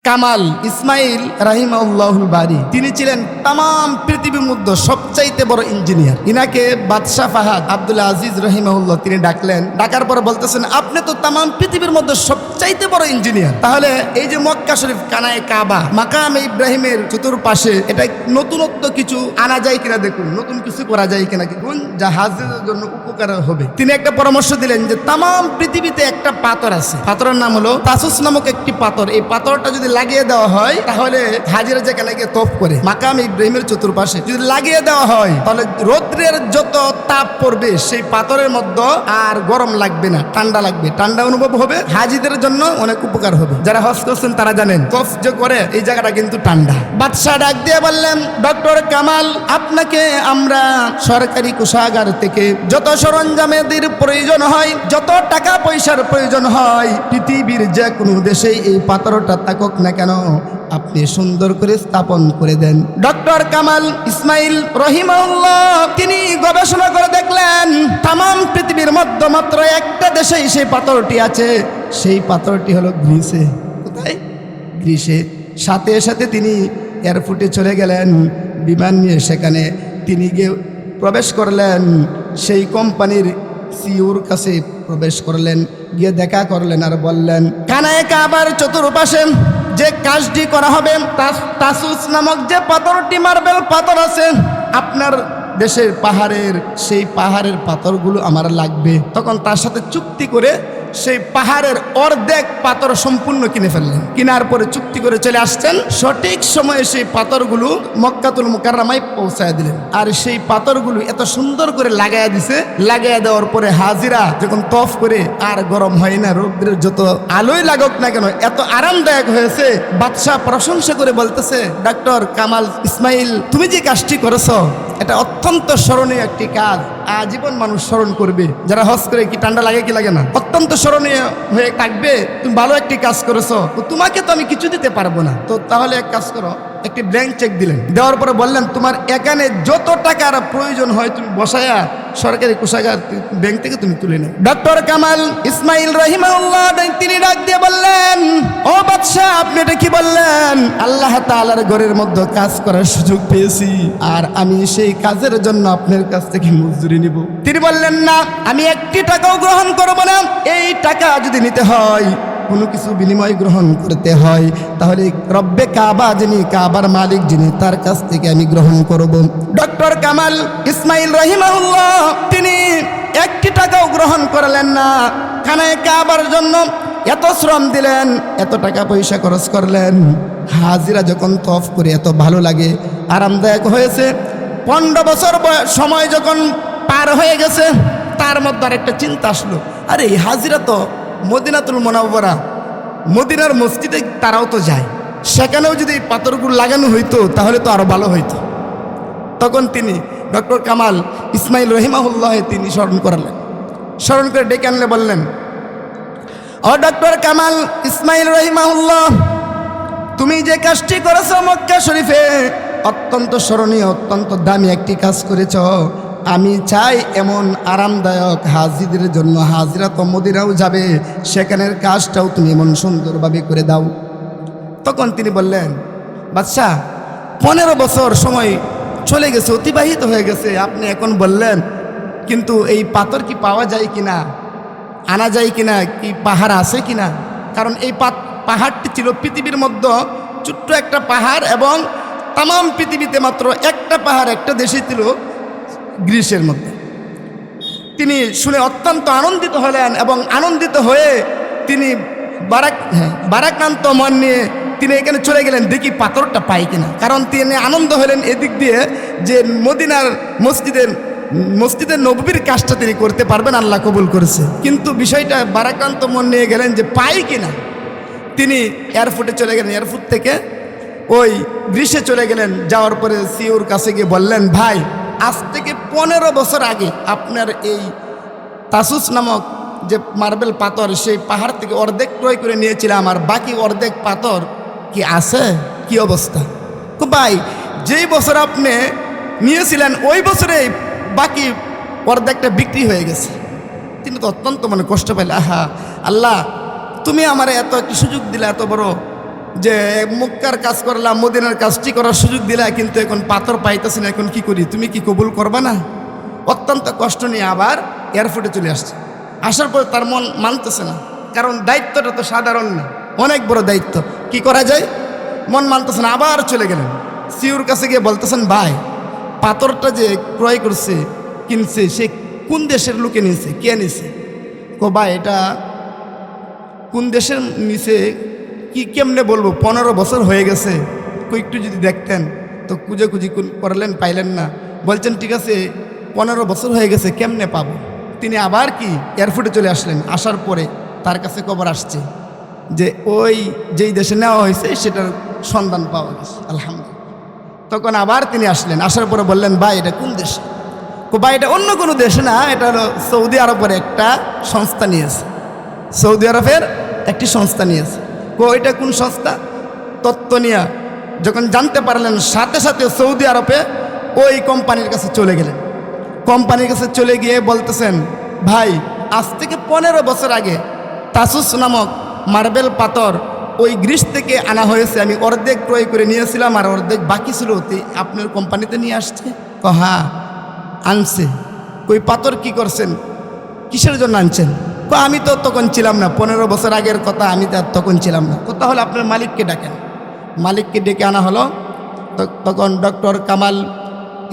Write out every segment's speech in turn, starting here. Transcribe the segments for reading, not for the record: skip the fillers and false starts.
কামাল ইসমাইল রাহিমাহুল্লাহুল বারি তিনি ছিলেন তাম পৃথিবীর মধ্যে সবচাইতে বড় ইঞ্জিনিয়ার। ইনাকে বাদশাহ ফাহাদ আব্দুল আজিজ রাহিমাহুল্লাহ তিনি ডাকলেন। ডাকার পরে বলতেছেন, আপনি তো তাম পৃথিবীর মধ্যে সবচাইতে বড় ইঞ্জিনিয়ার, তাহলে এই যে মক্কা শরীফ কানায় কাবা মাকাম ইব্রাহিমের চতুর্পাশে এটা নতুনত্ব কিছু আনা যায় কিনা, দেখুন নতুন কিছু করা যায় কিনা, কোন জাহাজের জন্য উপকার হবে। তিনি একটা পরামর্শ দিলেন যে তাম পৃথিবীতে একটা পাথর আছে, পাথরের নাম হলো তাসুস নামক একটি পাথর। এই পাথরটা যদি লাগিয়ে দেওয়া হয় তাহলে হাজিরা যেখানে গিয়ে তফ করে মাকাম ইব্রাহিমের চতুর্পাশে যদি লাগিয়ে দেওয়া হয় তাহলে রৌদ্রের যত তাপ পড়বে সেই পাথরের মধ্যে আর গরম লাগবে না, ঠান্ডা লাগবে, ঠান্ডা অনুভব হবে, হাজিদের জন্য অনেক উপকার হবে। যারা হজ করছেন তারা জানেন তফ যে করে এই জায়গাটা কিন্তু ঠান্ডা। বাদশাহ ডাক দিয়ে বললেন, ডক্টর কামাল, আপনাকে আমরা সরকারি কোষাগার থেকে যত সরঞ্জামের প্রয়োজন হয়, যত টাকা পয়সার প্রয়োজন হয়, পৃথিবীর যে কোনো দেশেই এই পাথরটা থাকুক না কেন আপনি সুন্দর করে স্থাপন করে দেন। ডক্টর কামাল ইসমাইল রহিমাহুল্লাহ তিনি গবেষণা করে দেখলেন তাম পৃথিবীর মধ্যে মাত্র একটা দেশেই সেই পাথরটি আছে, সেই পাথরটি হলো গ্রিসে। কোথায়? গ্রিসে। সাথে সাথে তিনি এয়ারপোর্টে চলে গেলেন, বিমান নিয়ে সেখানে তিনি গিয়ে প্রবেশ করলেন, সেই কোম্পানির সিইওর কাছে প্রবেশ করলেন, গিয়ে দেখা করলেন আর বললেন, কানায় কাবার চতুর্পাশে যে কাজটি করা হবে তাসুস নামক যে পাথরটি মার্বেল পাথর আছে আপনার দেশের পাহাড়ের, সেই পাহাড়ের পাথরগুলো আমার লাগবে। তখন তার সাথে চুক্তি করে সেই পাহাড়ের অর্ধেক পাথর সম্পূর্ণ কিনে ফেললেন। কেনার পরে চুক্তি করে চলে আসছেন, সঠিক সময়ে সেই পাথরগুলো মক্কাতুল মুকাররমায় পৌঁছায় দিলেন। আর সেই পাথরগুলো এত সুন্দর করে লাগাইয়া দিছে, লাগাইয়া দেওয়ার পরে হাজিরা যখন তফ করে আর গরম হয় না, রৌদ্রের যত আলোই লাগুক না কেন এত আরামদায়ক হয়েছে। বাদশাহ প্রশংসা করে বলতেছে, ডক্টর কামাল ইসমাইল, তুমি যে কাজটি করেছো এটা অত্যন্ত স্মরণীয় একটি কাজ, আজীবন মানুষ স্মরণ করবে। যারা হজ করে কি ঠান্ডা লাগে কি লাগে না, অত্যন্ত স্মরণীয় হয়ে থাকবে। তুমি ভালো একটি কাজ করেছো, তোমাকে তো আমি কিছু দিতে পারবো না, তো তাহলে এক কাজ করো, একটি ব্ল্যাঙ্ক চেক দিলেন। দেওয়ার পরে বললেন, তোমার এখানে যত টাকার প্রয়োজন হয় তুমি বসায়া সরকারি কোষাগার ব্যাংক থেকে তুমি তুলে নাও। ডক্টর কামাল ইসমাইল রহিমাহুল্লাহ তিনি ডাক দিয়ে বললেন, ও বাদশাহ, আপনি এটা কি বললেন? আল্লাহ তাআলার ঘরের মধ্যে কাজ করার সুযোগ পেয়েছি আর আমি সেই কাজের জন্য আপনার কাছ থেকে মজুরি নিব। তিনি বললেন, না, আমি একটি টাকাও গ্রহণ করব না। এই টাকা যদি নিতে হয়, কোনো কিছু বিনিময় গ্রহণ করতে হয়, তাহলে রব্বে কাবা যিনি, কাবার মালিক যিনি, তার কাছ থেকে আমি গ্রহণ করব। ডক্টর কামাল ইসমাইল রহিমাহুল্লাহ তিনি একটি টাকাও গ্রহণ করলেন না। খানায় কাবার জন্য এত শ্রম দিলেন, এত টাকা পয়সা খরচ করলেন, হাজিরা যখন তফ করে এত ভালো লাগে, আরামদায়ক হয়েছে। 15 বছর সময় যখন পার হয়ে গেছে, তার মধ্যে আরেকটা চিন্তা আসলো, আরে এই হাজিরা তো মদিনাতুল মুনাওয়ারা, মদিনার মসজিদে তারাও তো যায়, সেখানেও যদি পাথরগুলো লাগানো হইতো তাহলে তো আরো ভালো হইতো। তখন তিনি ডক্টর কামাল ইসমাইল রহিমাহুল্লাহ তিনি স্মরণ করলেন, স্মরণ করে ডেকে আনলে বললেন, ও ডক্টর কামাল ইসমাইল রহিমাহুল্লাহ, তুমি যে কাজটি করেছো মক্কা শরীফে অত্যন্ত স্মরণীয়, অত্যন্ত দামি একটি কাজ করেছ। আমি চাই এমন আরামদায়ক হাজিদের জন্য, হাজিরা তো মদিনাও যাবে, সেখানের কাজটাও তুমি এমন সুন্দরভাবে করে দাও। তখন তিনি বললেন, বাদশাহ, 15 বছর সময় চলে গেছে, অতিবাহিত হয়ে গেছে, আপনি এখন বললেন, কিন্তু এই পাথর কি পাওয়া যায় কিনা, আনা যায় কিনা, কি পাহাড় আছে কিনা? কারণ এই পাহাড়টি ছিল পৃথিবীর মধ্যে ছোট্ট একটা পাহাড়, এবং তাম পৃথিবীতে মাত্র একটা পাহাড় একটা দেশে ছিল, গ্রিসের মধ্যে। তিনি শুনে অত্যন্ত আনন্দিত হলেন এবং আনন্দিত হয়ে তিনি বারাক্রান্ত মন নিয়ে তিনি এখানে চলে গেলেন, দেখি পাথরটা পাই কিনা। কারণ তিনি আনন্দ হলেন এদিক দিয়ে যে মদিনার মসজিদের নববীর কাজটা তিনি করতে পারবেন, আল্লাহ কবুল করেছে। কিন্তু বিষয়টা বারাক্রান্ত মন নিয়ে গেলেন যে পাই কিনা। তিনি এয়ারপোর্টে চলে গেলেন, এয়ারপোর্ট থেকে ওই গ্রিসে চলে গেলেন। যাওয়ার পরে সিওর কাছে গিয়ে বললেন, ভাই, আজ থেকে 15 বছর আগে আপনার এই তাসুস নামক যে মার্বেল পাথর, সেই পাহাড় থেকে অর্ধেক ক্রয় করে নিয়েছিলাম, আর বাকি অর্ধেক পাথর কি আছে, কি অবস্থা? তো ভাই, যেই বছর আপনি নিয়েছিলেন ওই বছরে বাকি অর্ধেকটা বিক্রি হয়ে গেছে। তিনি তো অত্যন্ত কষ্ট পাইলেন, আহা আল্লাহ, তুমি আমার এত একটি সুযোগ দিলে, এত বড় যে মক্কার কাজ করলাম, মদিনার কাজটি করার সুযোগ দিলা, কিন্তু এখন পাথর পাইতেছি না, এখন কি করি, তুমি কি কবুল করবা না? অত্যন্ত কষ্ট নিয়ে আবার এয়ারপোর্টে চলে আসছে। আসার পরে তার মন মানতেছে না, কারণ দায়িত্বটা তো সাধারণ না, অনেক বড় দায়িত্ব। কি করা যায়, মন মানতেছে না, আবার চলে গেলেন। সিউর কাছে গিয়ে বলতেছেন, ভাই পাথরটা যে ক্রয় করছে, কিনছে, সে কোন দেশের লোকে নিয়েছে, কে নিছে? কো ভাই এটা কোন দেশের নিছে কি কেমনে বলবো, 15 বছর হয়ে গেছে, একটু যদি দেখতেন। তো খুঁজি করলেন, পাইলেন না। বলছেন ঠিক আছে 15 বছর হয়ে গেছে, কেমনে পাবো? তিনি আবার কি এয়ারপোর্টে চলে আসলেন। আসার পরে তার কাছে খবর আসছে যে ওই যেই দেশে নেওয়া হয়েছে সেটার সন্ধান পাওয়া গেছে, আলহামদুলিল্লাহ। তখন আবার তিনি আসলেন, আসার পরে বললেন, ভাই এটা কোন দেশে? ভাই এটা অন্য কোনো দেশে না, এটা হলো সৌদি আরবের একটা সংস্থা নিয়েছে, সৌদি আরবের একটি সংস্থা নিয়েছে। এটা কোন সংস্থা? তত্ত্ব নিয়ে যখন জানতে পারলেন, সাথে সাথে সৌদি আরবে ওই কোম্পানির কাছে চলে গেলেন। কোম্পানির কাছে চলে গিয়ে বলতেছেন, ভাই আজ থেকে 15 বছর আগে তাসুস নামক মার্বেল পাথর ওই গ্রিস থেকে আনা হয়েছে, আমি অর্ধেক ক্রয় করে নিয়েছিলাম আর অর্ধেক বাকি ছিল, আপনার কোম্পানিতে নিয়ে আসছে? হ্যাঁ আনছে। ওই পাথর কি করছেন, কিসের জন্য আনছেন? আমি তো তখন ছিলাম না, 15 বছর আগের কথা, আমি তো তখন ছিলাম না। তাহলে আপনার মালিককে ডাকেন। মালিককে ডেকে আনা হলো। তখন ডক্টর কামাল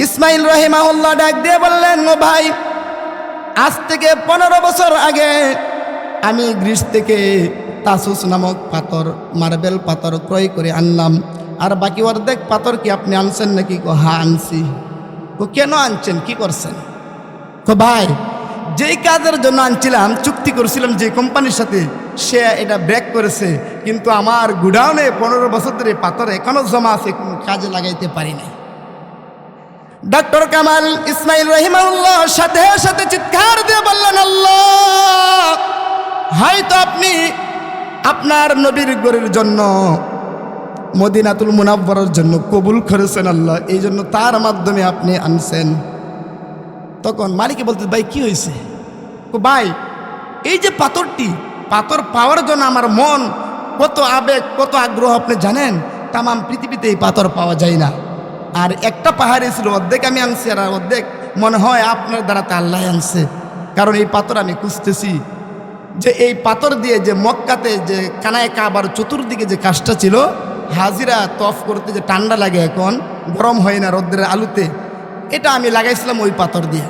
ইসমাইল রহিমাহুল্লাহ ডাক দিয়ে বললেন, ও ভাই আজ থেকে 15 বছর আগে আমি গ্রিস থেকে তাসুস নামক পাথর, মার্বেল পাথর ক্রয় করে আনলাম, আর বাকি অর্ধেক পাথর কি আপনি আনছেন নাকি? হ্যাঁ আনছি। কেন আনছেন, কি করছেন? ভাই যেই কাজের জন্য আনছিলাম, চুক্তি করেছিলাম যে কোম্পানির সাথে, সে এটা ব্রেক করেছে, কিন্তু আমার গুডাউনে 15 বছর ধরে পাথর এখনো জমা আছে, কোনো কাজে লাগাইতে পারি না। ডক্টর কামাল ইসমাইল রহিমাহুল্লাহ সাথে সাথে চিৎকার দিয়ে বললেন, আল্লাহ, হয়তো আপনি আপনার নবীর গরের জন্য, মদিনাতুল মুনাওয়ারার জন্য কবুল করেছেন আল্লাহ, এই জন্য তার মাধ্যমে আপনি আনছেন। তখন মালিকে বলতে, ভাই কি হয়েছে? ভাই এই যে পাথর পাওয়ার জন্য আমার মন কত আবেগ, কত আগ্রহ, আপনি জানেন তাম পৃথিবীতে এই পাথর পাওয়া যায় না। আর একটা পাহাড়ে ছিল, অর্ধেক আমি আনছি আর অর্ধেক মনে হয় আপনার দ্বারা তা আল্লাহ আনছে। কারণ এই পাথর আমি খুঁজতেছি যে এই পাথর দিয়ে যে মক্কাতে যে কানায় কাবার চতুর্দিকে যে কাজটা ছিল, হাজিরা তফ করতে যে ঠান্ডা লাগে, এখন গরম হয় না রোদ্রের আলুতে, এটা আমি লাগাইছিলাম ওই পাথর দিয়ে,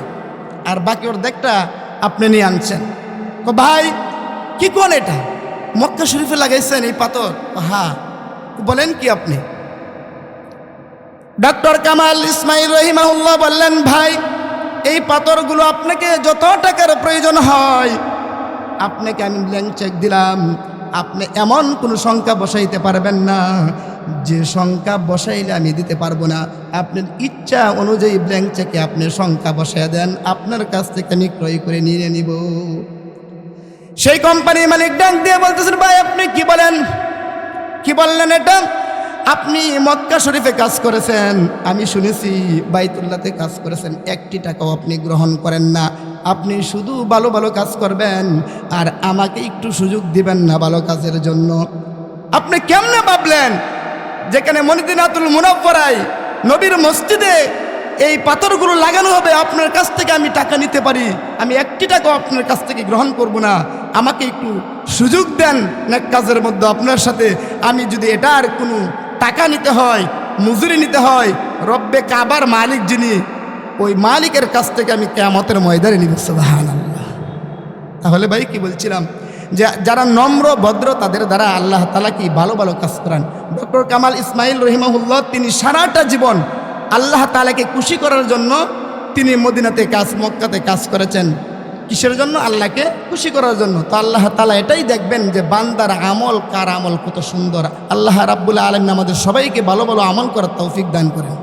আর বাকি অর্ধেকটা আপনি নিয়ে আনছেন। ভাই কি কোন এটা মক্কা শরীফে লাগাইছেন এই পাথর? হ্যাঁ। বলেন কি আপনি? ডক্টর কামাল ইসমাইল রহিমাহুল্লাহ বললেন, ভাই এই পাথরগুলো আপনাকে যত টাকার প্রয়োজন হয়, আপনাকে আমি ব্ল্যাঙ্ক চেক দিলাম, আপনি এমন কোনো সংখ্যা বসাইতে পারবেন না যে সংখ্যা বসাইলে আমি দিতে পারবো না। আপনার ইচ্ছা অনুযায়ী ব্ল্যাঙ্ক চেকে আপনি সংখ্যা বসাই দেন, আপনার কাছ থেকে আমি ক্রয় করে নিয়ে নিব। সেই কোম্পানির মালিক ডাক দিয়ে বলতেছেন, ভাই আপনি কি বলেন, কি বললেন এটা? আপনি মক্কা শরীফে কাজ করেছেন, আমি শুনেছি বাইতুল্লাহতে কাজ করেছেন, একটি টাকাও আপনি গ্রহণ করেন না, আপনি শুধু ভালো ভালো কাজ করবেন আর আমাকে একটু সুযোগ দিবেন না ভালো কাজের জন্য। আপনি কেমনে ভাবলেন যেখানে মদিনাতুল মুনাওয়ারায় নবীর মসজিদে এই পাথরগুলো লাগানো হবে, আপনার কাছ থেকে আমি টাকা নিতে পারি? আমি একটি টাকাও আপনার কাছ থেকে গ্রহণ করব না, আমাকে একটু সুযোগ দেন না কাজের মধ্যে আপনার সাথে। আমি যদি এটার কোনো টাকা নিতে হয়, মজুরি নিতে হয়, রব্বে কাবার মালিক যিনি, ওই মালিকের কাছ থেকে আমি কিয়ামতের ময়দানে নিব। সুবহানাল্লাহ। তাহলে ভাই কি বলছিলাম, যে যারা নম্র ভদ্র তাদের দ্বারা আল্লাহ তাআলা কি ভালো ভালো কাজ করান। ডক্টর কামাল ইসমাইল রহিমাহুল্লাহ তিনি সারাটা জীবন আল্লাহ তাআলাকে খুশি করার জন্য তিনি মদিনাতে কাজ, মক্কাতে কাজ করেছেন। কিসের জন্য? আল্লাহকে খুশি করার জন্য। তো আল্লাহ তাআলা এটাই দেখবেন যে বান্দার আমল, কার আমল কত সুন্দর। আল্লাহ রাব্বুল আলামিন আমাদের সবাইকে ভালো ভালো আমল করার তৌফিক দান করেন।